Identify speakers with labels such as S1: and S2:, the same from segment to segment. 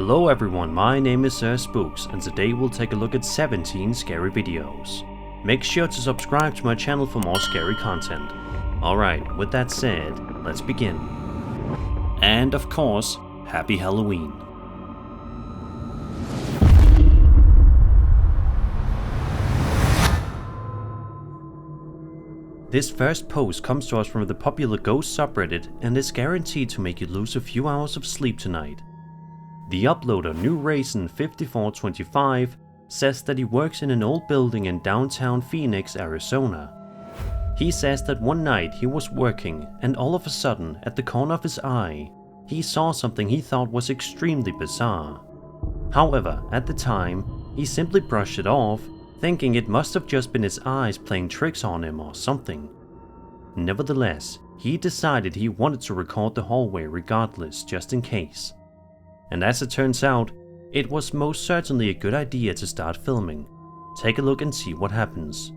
S1: Hello everyone, my name is Spooks, and today we'll take a look at 17 scary videos. Make sure to subscribe to my channel for more scary content. Alright, with that said, let's begin. And of course, Happy Halloween. This first post comes to us from the popular ghost subreddit and is guaranteed to make you lose a few hours of sleep tonight. The uploader NewRaisin5425 says that he works in an old building in downtown Phoenix, Arizona. He says that one night he was working and all of a sudden, at the corner of his eye, he saw something he thought was extremely bizarre. However, at the time, he simply brushed it off, thinking it must have just been his eyes playing tricks on him or something. Nevertheless, he decided he wanted to record the hallway regardless, just in case. And as it turns out, it was most certainly a good idea to start filming. Take a look and see what happens.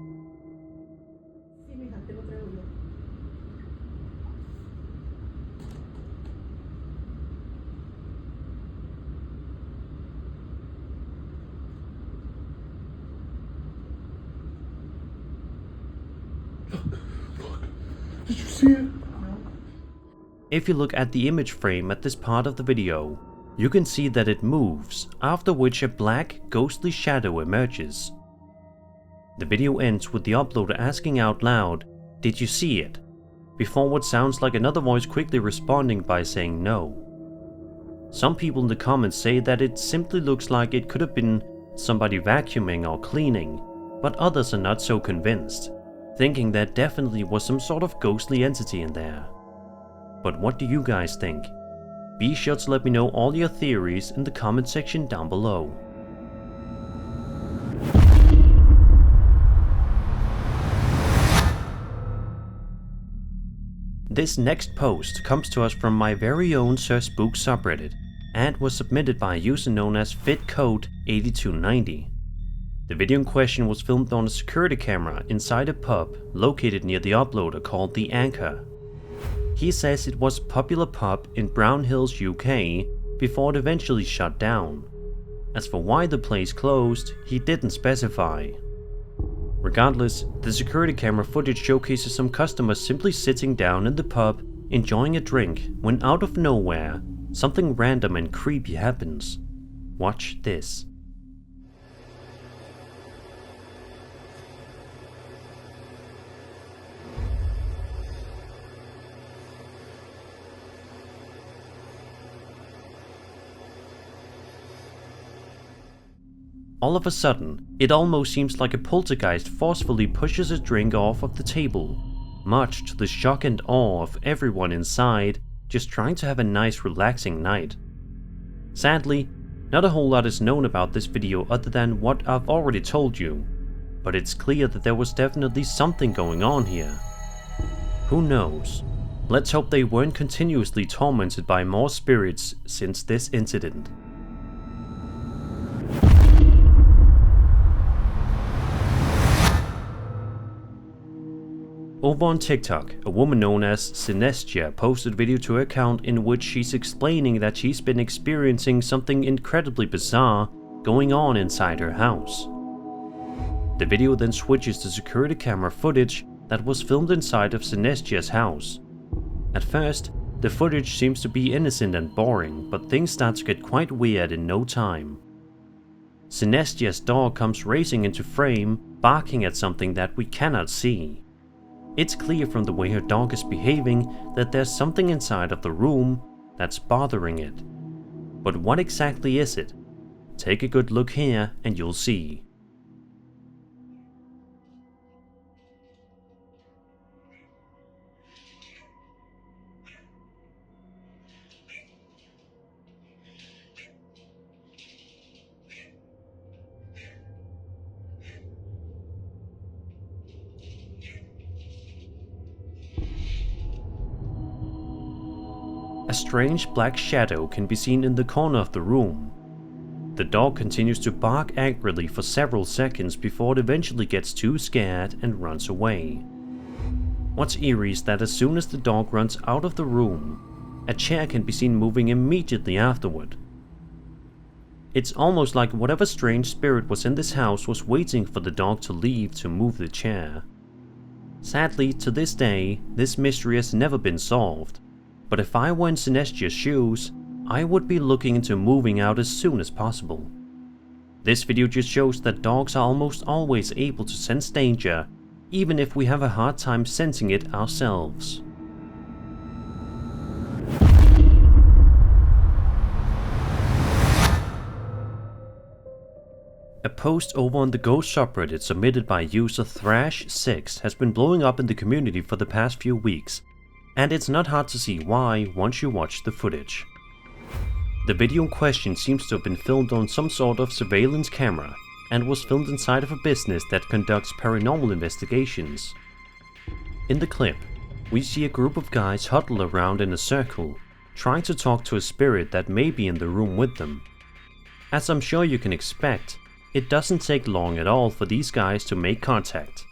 S2: Did you see it?
S1: If you look at the image frame at this part of the video, you can see that it moves, after which a black, ghostly shadow emerges. The video ends with the uploader asking out loud, "Did you see it?" before what sounds like another voice quickly responding by saying no. Some people in the comments say that it simply looks like it could have been somebody vacuuming or cleaning, but others are not so convinced, thinking there definitely was some sort of ghostly entity in there. But what do you guys think? Be sure to let me know all your theories in the comment section down below. This next post comes to us from my very own Spooks subreddit and was submitted by a user known as fitcode8290. The video in question was filmed on a security camera inside a pub located near the uploader called The Anchor. He says it was a popular pub in Brown Hills, UK, before it eventually shut down. As for why the place closed, he didn't specify. Regardless, the security camera footage showcases some customers simply sitting down in the pub, enjoying a drink, when out of nowhere, something random and creepy happens. Watch this. All of a sudden, it almost seems like a poltergeist forcefully pushes a drink off of the table, much to the shock and awe of everyone inside, just trying to have a nice relaxing night. Sadly, not a whole lot is known about this video other than what I've already told you, but it's clear that there was definitely something going on here. Who knows? Let's hope they weren't continuously tormented by more spirits since this incident. Over on TikTok, a woman known as Scariest posted a video to her account in which she's explaining that she's been experiencing something incredibly bizarre going on inside her house. The video then switches to security camera footage that was filmed inside of Scariest's house. At first, the footage seems to be innocent and boring, but things start to get quite weird in no time. Scariest's dog comes racing into frame, barking at something that we cannot see. It's clear from the way her dog is behaving that there's something inside of the room that's bothering it. But what exactly is it? Take a good look here and you'll see. A strange black shadow can be seen in the corner of the room. The dog continues to bark angrily for several seconds before it eventually gets too scared and runs away. What's eerie is that as soon as the dog runs out of the room, a chair can be seen moving immediately afterward. It's almost like whatever strange spirit was in this house was waiting for the dog to leave to move the chair. Sadly, to this day, this mystery has never been solved, but if I were in Sinestia's shoes, I would be looking into moving out as soon as possible. This video just shows that dogs are almost always able to sense danger, even if we have a hard time sensing it ourselves. A post over on the Ghost subreddit submitted by user Thrash6 has been blowing up in the community for the past few weeks, and it's not hard to see why once you watch the footage. The video in question seems to have been filmed on some sort of surveillance camera, and was filmed inside of a business that conducts paranormal investigations. In the clip, we see a group of guys huddled around in a circle, trying to talk to a spirit that may be in the room with them. As I'm sure you can expect, it doesn't take long at all for these guys to make contact.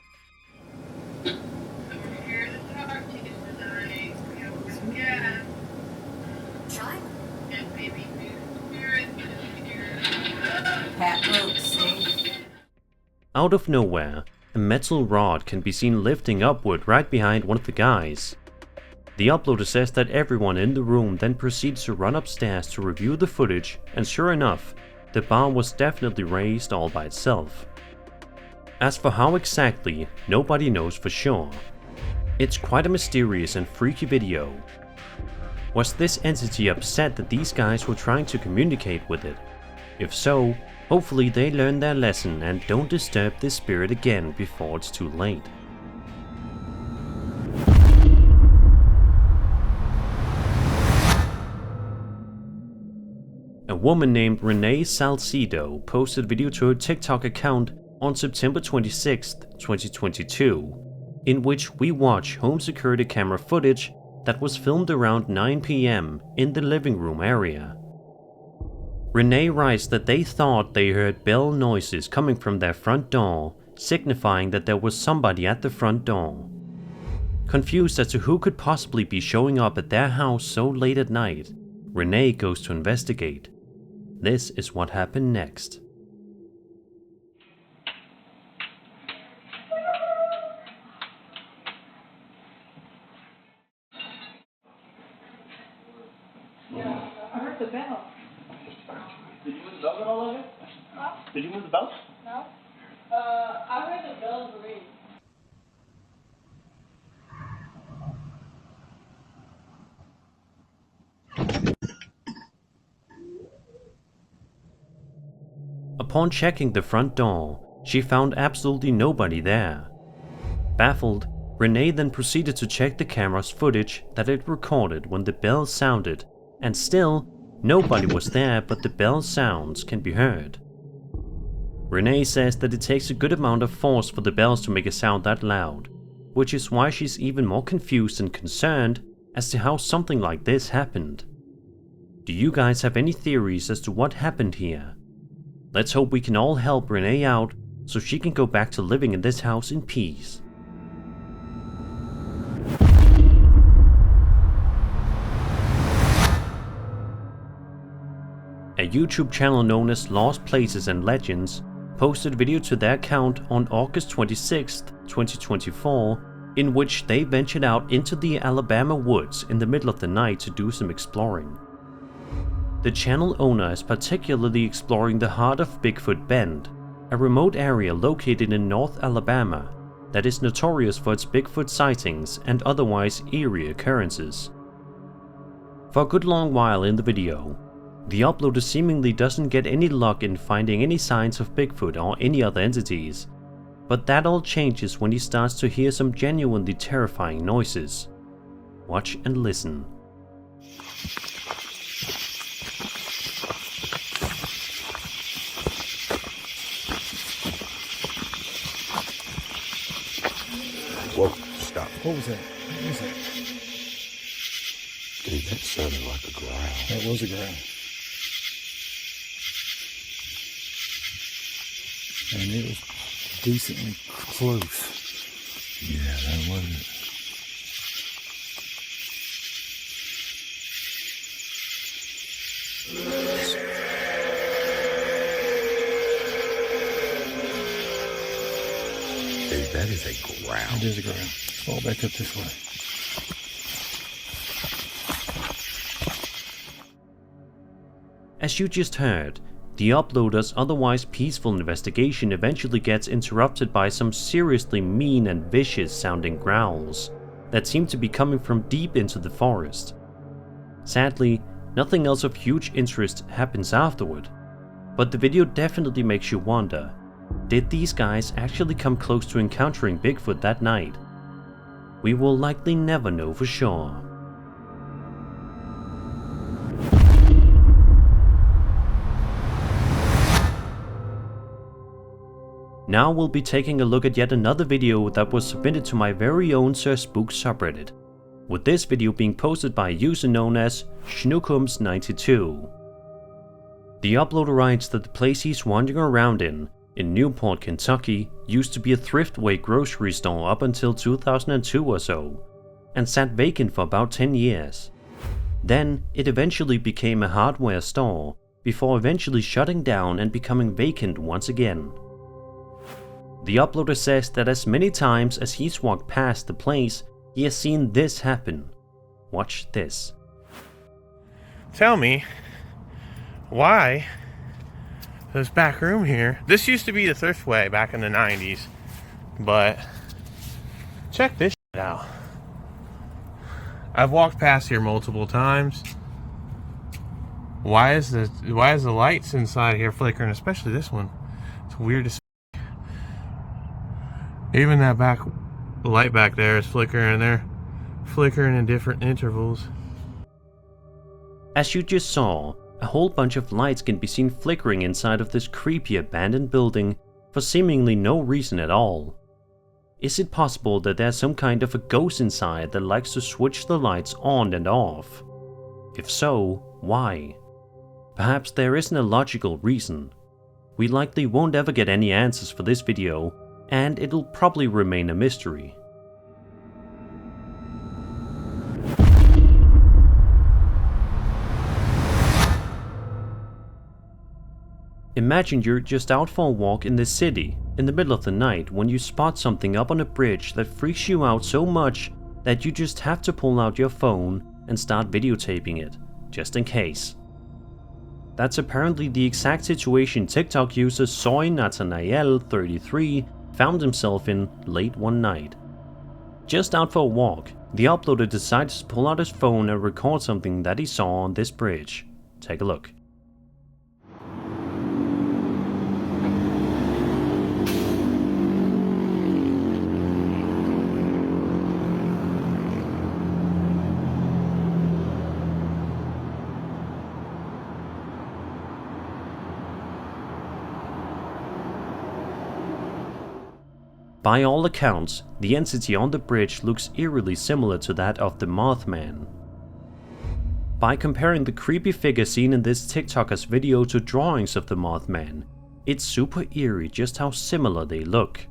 S1: Out of nowhere, a metal rod can be seen lifting upward right behind one of the guys. The uploader says that everyone in the room then proceeds to run upstairs to review the footage, and sure enough, the bar was definitely raised all by itself. As for how exactly, nobody knows for sure. It's quite a mysterious and freaky video. Was this entity upset that these guys were trying to communicate with it? If so, hopefully they learn their lesson and don't disturb this spirit again before it's too late. A woman named Renee Salcedo posted video to her TikTok account on September 26, 2022, in which we watch home security camera footage that was filmed around 9 PM in the living room area. Renee writes that they thought they heard bell noises coming from their front door, signifying that there was somebody at the front door. Confused as to who could possibly be showing up at their house so late at night, Renee goes to investigate. This is what happened next.
S2: Yeah, I heard the bell.
S3: Did you move the bells at all, Logan?
S2: Huh?
S3: Did you move the bells?
S2: No. I heard the bells ring.
S1: Upon checking the front door, she found absolutely nobody there. Baffled, Renee then proceeded to check the camera's footage that it recorded when the bell sounded, and still, nobody was there, but the bell sounds can be heard. Renee says that it takes a good amount of force for the bells to make a sound that loud, which is why she's even more confused and concerned as to how something like this happened. Do you guys have any theories as to what happened here? Let's hope we can all help Renee out so she can go back to living in this house in peace. A YouTube channel known as Lost Places and Legends posted video to their account on August 26, 2024, in which they ventured out into the Alabama woods in the middle of the night to do some exploring. The channel owner is particularly exploring the heart of Bigfoot Bend, a remote area located in North Alabama that is notorious for its Bigfoot sightings and otherwise eerie occurrences. For a good long while in the video, the uploader seemingly doesn't get any luck in finding any signs of Bigfoot or any other entities, but that all changes when he starts to hear some genuinely terrifying noises. Watch and listen.
S4: Whoa, stop.
S5: What was that? What was that?
S4: Dude, that sounded like a growl.
S5: That was a growl. And it was decently close.
S4: Yeah, that wasn't it. is a ground.
S5: It is a ground. Fall back up this way.
S1: As you just heard, the uploader's otherwise peaceful investigation eventually gets interrupted by some seriously mean and vicious sounding growls that seem to be coming from deep into the forest. Sadly, nothing else of huge interest happens afterward, but the video definitely makes you wonder, did these guys actually come close to encountering Bigfoot that night? We will likely never know for sure. Now we'll be taking a look at yet another video that was submitted to my very own Sir Spooks subreddit, with this video being posted by a user known as Schnookums92. The uploader writes that the place he's wandering around in Newport, Kentucky, used to be a thriftway grocery store up until 2002 or so, and sat vacant for about 10 years. Then it eventually became a hardware store, before eventually shutting down and becoming vacant once again. The uploader says that as many times as he's walked past the place, he has seen this happen. Watch this.
S6: Tell me why this back room here. This used to be the Thriftway back in the 90s, but check this shit out. I've walked past here multiple times. Why is the lights inside here flickering? Especially this one. It's weird as. Even that back light back there is flickering, and they're flickering in different intervals.
S1: As you just saw, a whole bunch of lights can be seen flickering inside of this creepy abandoned building for seemingly no reason at all. Is it possible that there's some kind of a ghost inside that likes to switch the lights on and off? If so, why? Perhaps there isn't a logical reason. We likely won't ever get any answers for this video, and it'll probably remain a mystery. Imagine you're just out for a walk in the city in the middle of the night when you spot something up on a bridge that freaks you out so much that you just have to pull out your phone and start videotaping it, just in case. That's apparently the exact situation TikTok user Soy Nathanael 33 found himself in late one night. Just out for a walk, the uploader decided to pull out his phone and record something that he saw on this bridge. Take a look. By all accounts, the entity on the bridge looks eerily similar to that of the Mothman. By comparing the creepy figure seen in this TikToker's video to drawings of the Mothman, it's super eerie just how similar they look.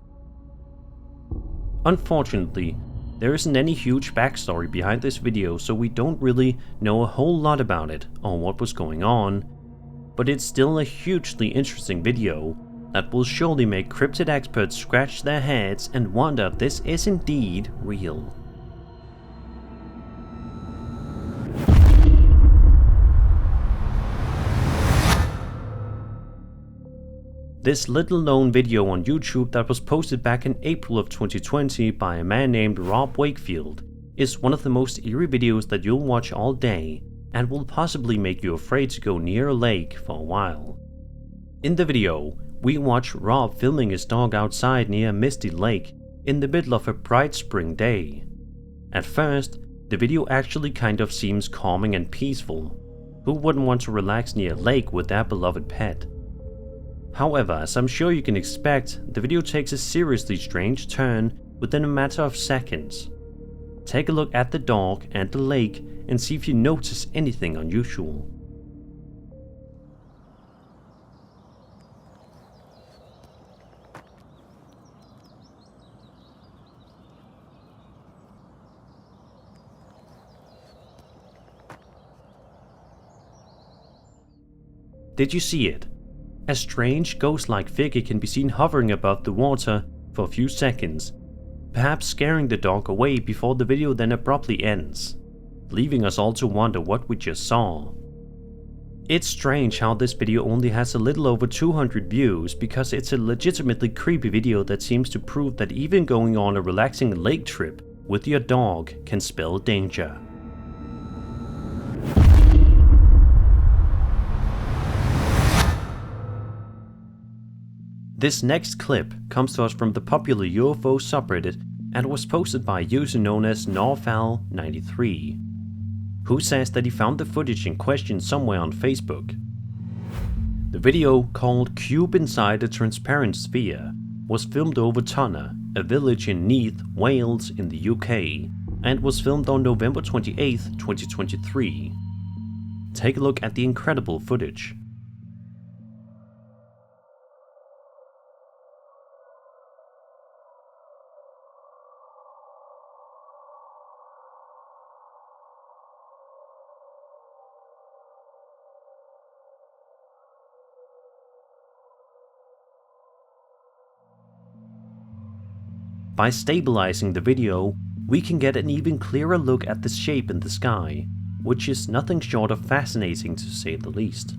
S1: Unfortunately, there isn't any huge backstory behind this video, so we don't really know a whole lot about it or what was going on, but it's still a hugely interesting video that will surely make cryptid experts scratch their heads and wonder if this is indeed real. This little known video on YouTube that was posted back in April of 2020 by a man named Rob Wakefield is one of the most eerie videos that you'll watch all day and will possibly make you afraid to go near a lake for a while. In the video, we watch Rob filming his dog outside near a misty lake in the middle of a bright spring day. At first, the video actually kind of seems calming and peaceful. Who wouldn't want to relax near a lake with their beloved pet? However, as I'm sure you can expect, the video takes a seriously strange turn within a matter of seconds. Take a look at the dog and the lake and see if you notice anything unusual. Did you see it? A strange ghost-like figure can be seen hovering above the water for a few seconds, perhaps scaring the dog away before the video then abruptly ends, leaving us all to wonder what we just saw. It's strange how this video only has a little over 200 views because it's a legitimately creepy video that seems to prove that even going on a relaxing lake trip with your dog can spell danger. This next clip comes to us from the popular UFO subreddit and was posted by a user known as Norfal93, who says that he found the footage in question somewhere on Facebook. The video, called Cube Inside a Transparent Sphere, was filmed over Tunna, a village in Neath, Wales in the UK, and was filmed on November 28, 2023. Take a look at the incredible footage. By stabilizing the video, we can get an even clearer look at the shape in the sky, which is nothing short of fascinating to say the least.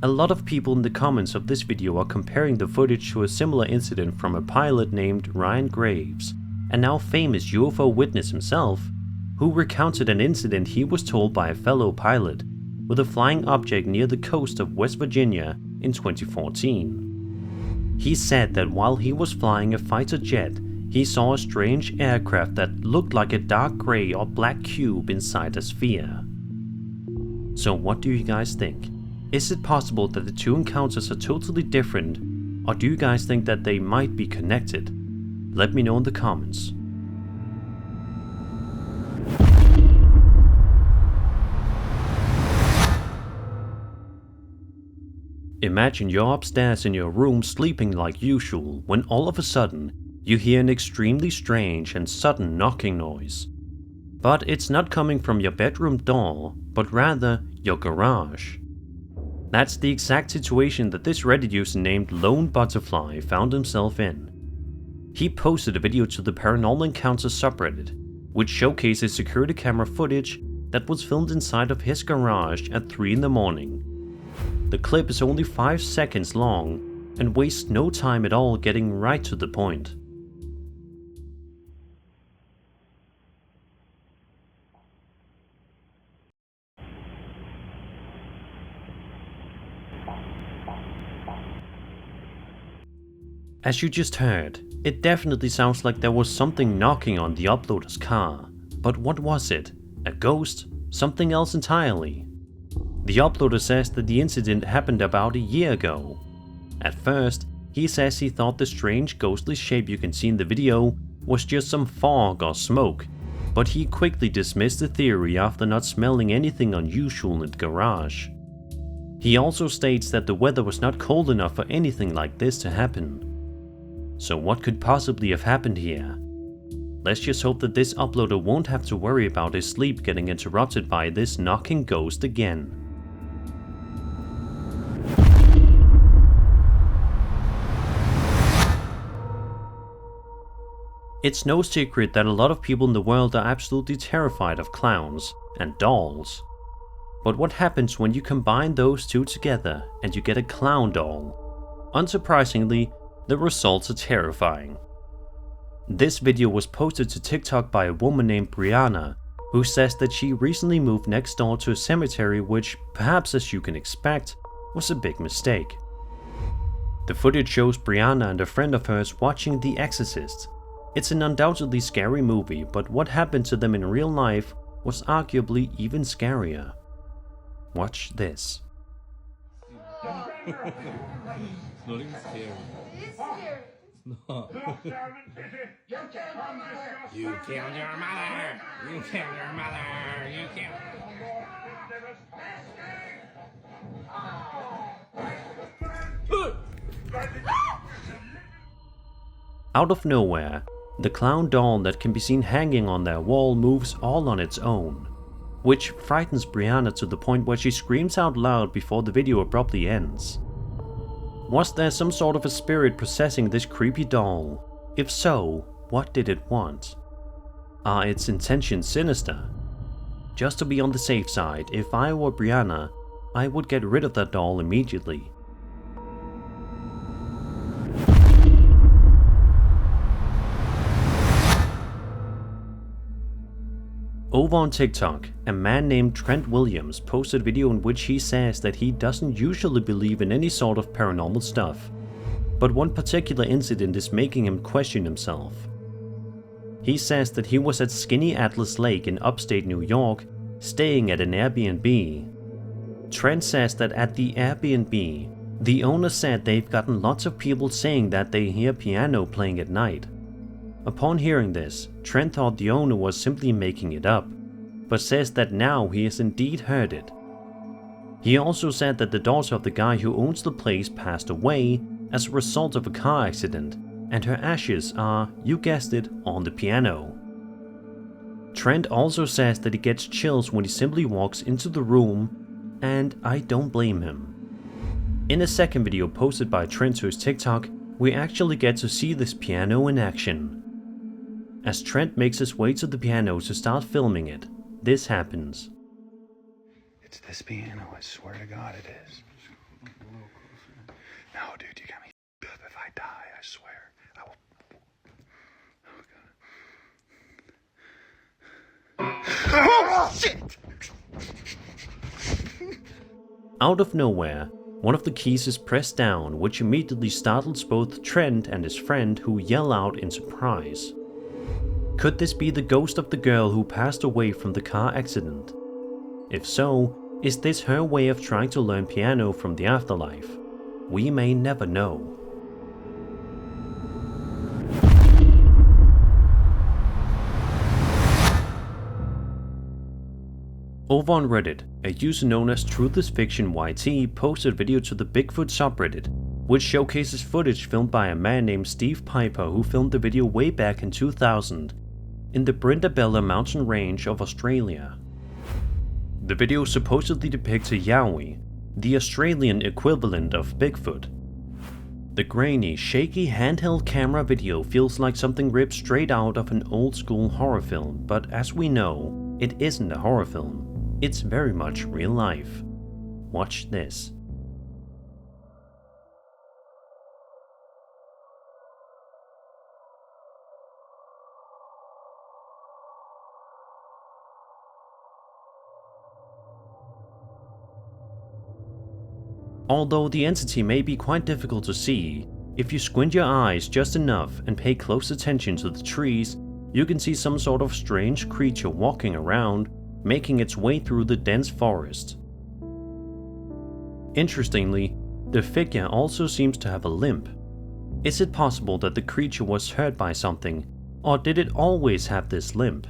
S1: A lot of people in the comments of this video are comparing the footage to a similar incident from a pilot named Ryan Graves, a now famous UFO witness himself, who recounted an incident he was told by a fellow pilot with a flying object near the coast of West Virginia in 2014. He said that while he was flying a fighter jet, he saw a strange aircraft that looked like a dark grey or black cube inside a sphere. So what do you guys think? Is it possible that the two encounters are totally different, or do you guys think that they might be connected? Let me know in the comments. Imagine you're upstairs in your room sleeping like usual when all of a sudden you hear an extremely strange and sudden knocking noise. But it's not coming from your bedroom door, but rather your garage. That's the exact situation that this Reddit user named Lone Butterfly found himself in. He posted a video to the Paranormal Encounters subreddit, which showcases security camera footage that was filmed inside of his garage at 3 in the morning. The clip is only 5 seconds long and wastes no time at all getting right to the point. As you just heard, it definitely sounds like there was something knocking on the uploader's car. But what was it? A ghost? Something else entirely? The uploader says that the incident happened about a year ago. At first, he says he thought the strange ghostly shape you can see in the video was just some fog or smoke, but he quickly dismissed the theory after not smelling anything unusual in the garage. He also states that the weather was not cold enough for anything like this to happen. So what could possibly have happened here? Let's just hope that this uploader won't have to worry about his sleep getting interrupted by this knocking ghost again. It's no secret that a lot of people in the world are absolutely terrified of clowns and dolls. But what happens when you combine those two together and you get a clown doll? Unsurprisingly, the results are terrifying. This video was posted to TikTok by a woman named Brianna, who says that she recently moved next door to a cemetery which, perhaps as you can expect, was a big mistake. The footage shows Brianna and a friend of hers watching The Exorcist. It's an undoubtedly scary movie, but what happened to them in real life was arguably even scarier. Watch this.
S7: It's not even scary.
S2: It's scary.
S7: No.
S3: You killed your mother!
S7: You killed your mother! You killed your mother! You killed...
S1: Out of nowhere, the clown doll that can be seen hanging on their wall moves all on its own, which frightens Brianna to the point where she screams out loud before the video abruptly ends. Was there some sort of a spirit possessing this creepy doll? If so, What did it want? Are its intentions sinister? Just to be on the safe side, if I were Brianna, I would get rid of that doll immediately. Over on TikTok, a man named Trent Williams posted a video in which he says that he doesn't usually believe in any sort of paranormal stuff, but one particular incident is making him question himself. He says that he was at Skinny Atlas Lake in upstate New York, staying at an Airbnb. Trent says that at the Airbnb, the owner said they've gotten lots of people saying that they hear piano playing at night. Upon hearing this, Trent thought the owner was simply making it up, but says that now he has indeed heard it. He also said that the daughter of the guy who owns the place passed away as a result of a car accident, and her ashes are, you guessed it, on the piano. Trent also says that he gets chills when he simply walks into the room, and I don't blame him. In a second video posted by Trent to his TikTok, we actually get to see this piano in action. As Trent makes his way to the piano to start filming it, this happens.
S4: It's this piano, I swear to God it is. No, dude, you got me up. If I die, I swear. I will. Oh, shit!
S1: Out of nowhere, one of the keys is pressed down, which immediately startles both Trent and his friend, who yell out in surprise. Could this be the ghost of the girl who passed away from the car accident? If so, is this her way of trying to learn piano from the afterlife? We may never know. Over on Reddit, a user known as Truth is Fiction YT posted a video to the Bigfoot subreddit, which showcases footage filmed by a man named Steve Piper, who filmed the video way back in 2000 in the Brindabella mountain range of Australia. The video supposedly depicts a yowie, the Australian equivalent of Bigfoot. The grainy, shaky handheld camera video feels like something ripped straight out of an old school horror film, but as we know, it isn't a horror film, it's very much real life. Watch this. Although the entity may be quite difficult to see, if you squint your eyes just enough and pay close attention to the trees, you can see some sort of strange creature walking around, making its way through the dense forest. Interestingly, the figure also seems to have a limp. Is it possible that the creature was hurt by something, or did it always have this limp?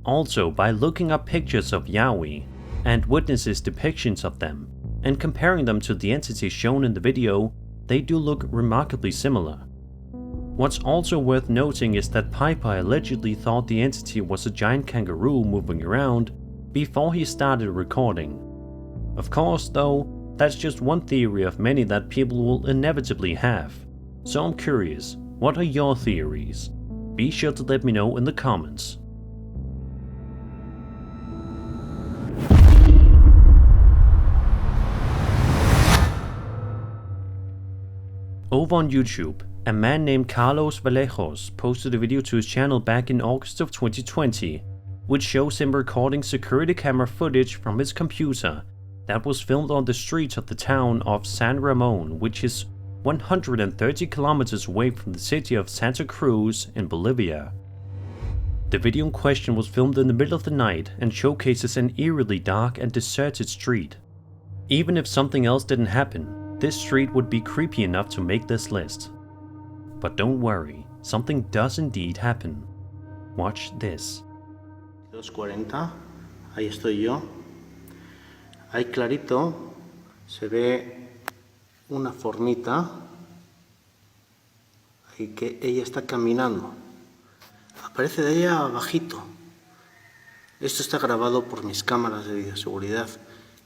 S1: Also, by looking up pictures of yowie and witnesses' depictions of them, and comparing them to the entity shown in the video, they do look remarkably similar. What's also worth noting is that Piper allegedly thought the entity was a giant kangaroo moving around before he started recording. Of course, though, that's just one theory of many that people will inevitably have. So I'm curious, what are your theories? Be sure to let me know in the comments. Over on YouTube, a man named Carlos Vallejos posted a video to his channel back in August of 2020, which shows him recording security camera footage from his computer that was filmed on the streets of the town of San Ramon, which is 130 kilometers away from the city of Santa Cruz in Bolivia. The video in question was filmed in the middle of the night and showcases an eerily dark and deserted street. Even if something else didn't happen, this street would be creepy enough to make this list. But don't worry, something does indeed happen. Watch this.
S8: 2:40, ahí estoy yo. Ahí clarito se ve una formita y que ella está caminando. Aparece de ella bajito. Esto está grabado por mis cámaras de videoseguridad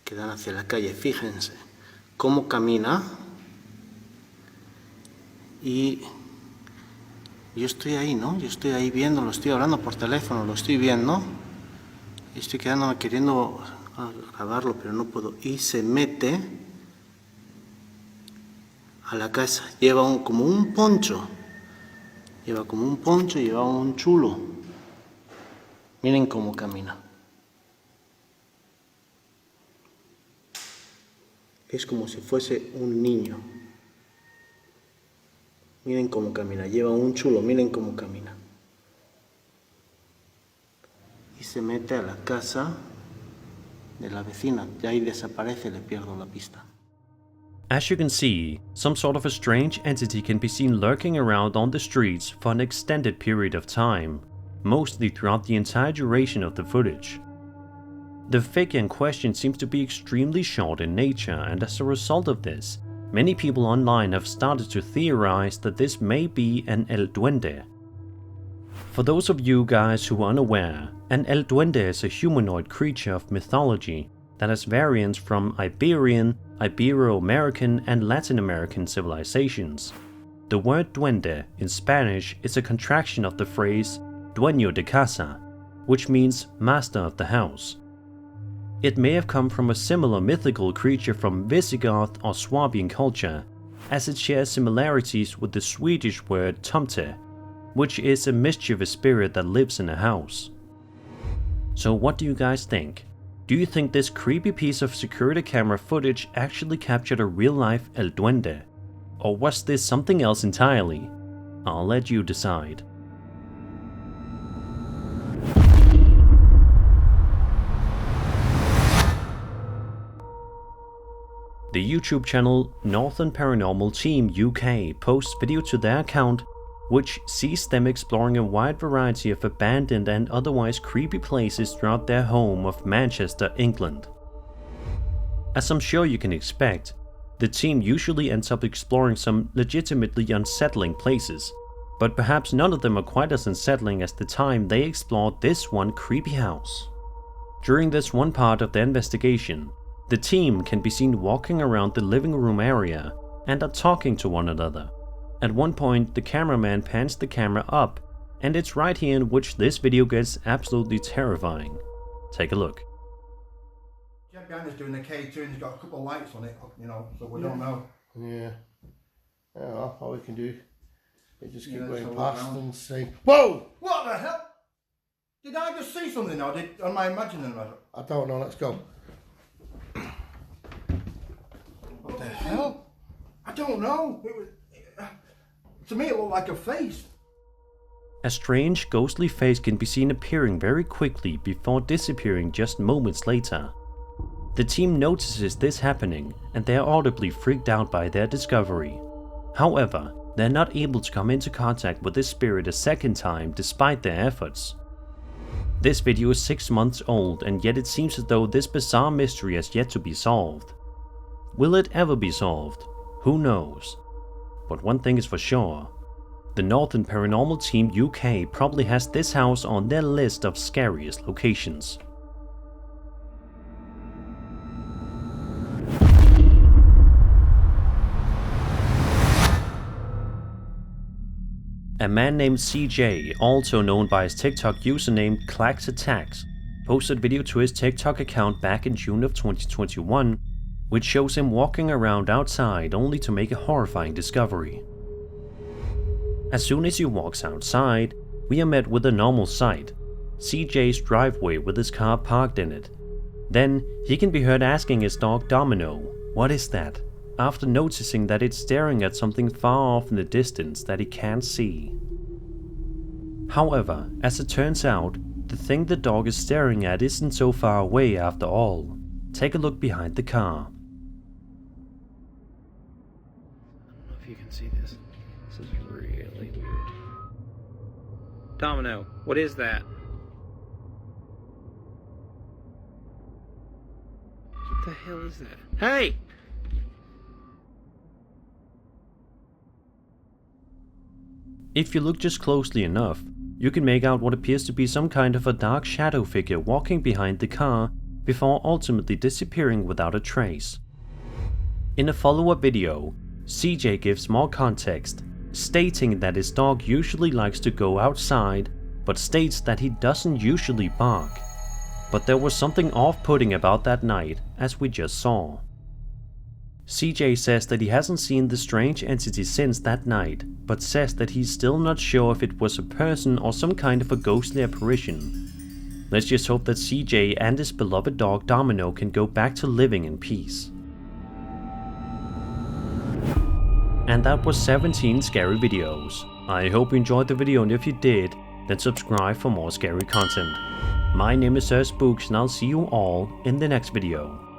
S8: que dan hacia la calle. Fíjense cómo camina y Yo estoy ahí, ¿no? Yo estoy ahí viendo, lo estoy hablando por teléfono, lo estoy viendo. Y estoy quedándome queriendo grabarlo, pero no puedo. Y se mete a la casa. Lleva como un poncho. Lleva como un poncho, lleva un chulo. Miren cómo camina. Es como si fuese un niño. Miren cómo camina, lleva un chulo, miren cómo camina. Y se mete a la casa de la vecina. Y ahí desaparece, le pierdo la pista.
S1: As you can see, some sort of a strange entity can be seen lurking around on the streets for an extended period of time, mostly throughout the entire duration of the footage. The figure in question seems to be extremely short in nature, and as a result of this, many people online have started to theorize that this may be an El Duende. For those of you guys who are unaware, an El Duende is a humanoid creature of mythology that has variants from Iberian, Ibero-American and Latin American civilizations. The word duende in Spanish is a contraction of the phrase dueño de casa, which means master of the house. It may have come from a similar mythical creature from Visigoth or Swabian culture, as it shares similarities with the Swedish word tomte, which is a mischievous spirit that lives in a house. So what do you guys think? Do you think this creepy piece of security camera footage actually captured a real-life El Duende? Or was this something else entirely? I'll let you decide. The YouTube channel Northern Paranormal Team UK posts video to their account, which sees them exploring a wide variety of abandoned and otherwise creepy places throughout their home of Manchester, England. As I'm sure you can expect, the team usually ends up exploring some legitimately unsettling places, but perhaps none of them are quite as unsettling as the time they explored this one creepy house. During this one part of their investigation, the team can be seen walking around the living room area and are talking to one another. At one point, the cameraman pans the camera up, and it's right here in which this video gets absolutely terrifying. Take a look.
S3: Jeff behind us doing the K2 and he's got a couple of lights on it, you know, so we don't know.
S9: Yeah. Yeah, well, all we can do is just keep
S3: Yeah,
S9: going
S3: so
S9: past
S3: around.
S9: and say, whoa!
S3: What the hell? Did I just see something or am I imagining it?
S9: I don't know, let's go.
S3: What the hell? I don't know. To me it looked like a face.
S1: A strange, ghostly face can be seen appearing very quickly before disappearing just moments later. The team notices this happening, and they are audibly freaked out by their discovery. However, they're not able to come into contact with this spirit a second time despite their efforts. This video is 6 months old, and yet it seems as though this bizarre mystery has yet to be solved. Will it ever be solved? Who knows? But one thing is for sure, the Northern Paranormal Team UK probably has this house on their list of scariest locations. A man named CJ, also known by his TikTok username Clax Attacks, posted video to his TikTok account back in June of 2021, which shows him walking around outside only to make a horrifying discovery. As soon as he walks outside, we are met with a normal sight, CJ's driveway with his car parked in it. Then he can be heard asking his dog Domino, "What is that?" after noticing that it's staring at something far off in the distance that he can't see. However, as it turns out, the thing the dog is staring at isn't so far away after all. Take a look behind the car.
S5: I don't know if you can see this. This is really weird. Domino, what is that? What the hell is that? Hey!
S1: If you look just closely enough, you can make out what appears to be some kind of a dark shadow figure walking behind the car before ultimately disappearing without a trace. In a follow-up video, CJ gives more context, stating that his dog usually likes to go outside, but states that he doesn't usually bark. But there was something off-putting about that night, as we just saw. CJ says that he hasn't seen the strange entity since that night, but says that he's still not sure if it was a person or some kind of a ghostly apparition. Let's just hope that CJ and his beloved dog Domino can go back to living in peace. And that was 17 scary videos. I hope you enjoyed the video, and if you did, then subscribe for more scary content. My name is Spooks, and I'll see you all in the next video.